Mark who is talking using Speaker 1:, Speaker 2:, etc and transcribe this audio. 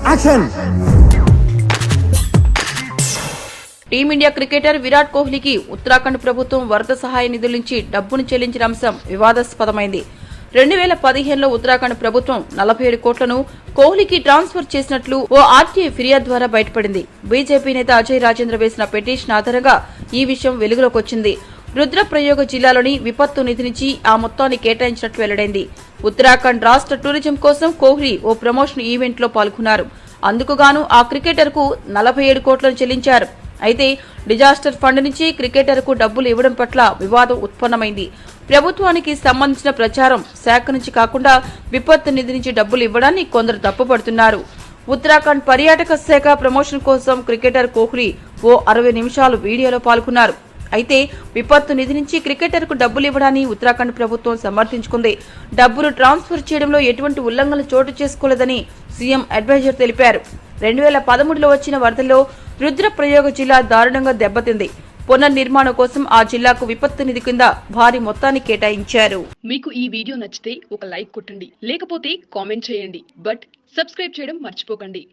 Speaker 1: Action.
Speaker 2: Team India cricketer Virat కోహ్లీకి ఉత్తరాఖండ్ ప్రభుత్వం వరద సహాయ నిధుల నుంచి డబ్బును చెల్లించిన అంశం వివాదాస్పదమైంది. 2015లో ఉత్తరాఖండ్ ప్రభుత్వం 47 కోట్లను కోహ్లీకి ట్రాన్స్ఫర్ చేసినట్లు ఓ ఆర్టీఐ ఫిర్యాదు ద్వారా బయటపడింది. బీజేపీ నేత అజయ్ రాజేంద్ర వేసిన పిటిషన్ ఆధారంగా ఈ విషయం వెలుగులోకి వచ్చింది. రుద్రప్రయోగ జిల్లాలోని విపత్తు నిధి నుంచి ఆ మొత్తాన్ని కేటాయించినట్లు వెల్లడైంది. ఉత్తరాఖండ్ రాష్ట్ర టూరిజం కోసం కోహ్లీ ఓ ప్రమోషన్ ఈవెంట్లో పాల్గొన్నారు. అందుకుగాను ఆ క్రికెటర్ కు 47 కోట్లను చెల్లించారు. అయితే డిజాస్టర్ ఫండ్ నుంచి క్రికెటర్ కు డబ్బులు ఇవ్వడం పట్ల వివాదం ఉత్పన్నమైంది. ప్రభుత్వానికి సంబంధించిన ప్రచారం శాఖ నుంచి కాకుండా విపత్తు నిధి నుంచి డబ్బులు ఇవ్వడాన్ని కొందరు తప్పుపడుతున్నారు. ఉత్తరాఖండ్ పర్యాటక శాఖ ప్రమోషన్ కోసం క్రికెటర్ కోహ్లీ ఓ 60 నిమిషాలు వీడియోలో పాల్గొన్నారు. అయితే విపత్తు నిధి నుంచి క్రికెటర్ కు డబ్బులు ఇవ్వడాన్ని ఉత్తరాఖండ్ ప్రభుత్వం సమర్థించుకుంది. డబ్బులు ట్రాన్స్ఫర్ చేయడంలో ఎటువంటి ఉల్లంఘనలు చోటు చేసుకోలేదని సీఎం అడ్వైజర్ తెలిపారు. 2013లో వచ్చిన వరదల్లో రుద్రప్రయోగ జిల్లా దారుణంగా దెబ్బతింది. పునర్నిర్మాణం కోసం ఆ జిల్లాకు విపత్తు నిధి కింద భారీ మొత్తాన్ని కేటాయించారు.
Speaker 3: మీకు ఈ వీడియో నచ్చితే ఒక లైక్ కొట్టండి, లేకపోతే కామెంట్ చేయండి. బట్ సబ్స్క్రైబ్ చేయడం మర్చిపోకండి.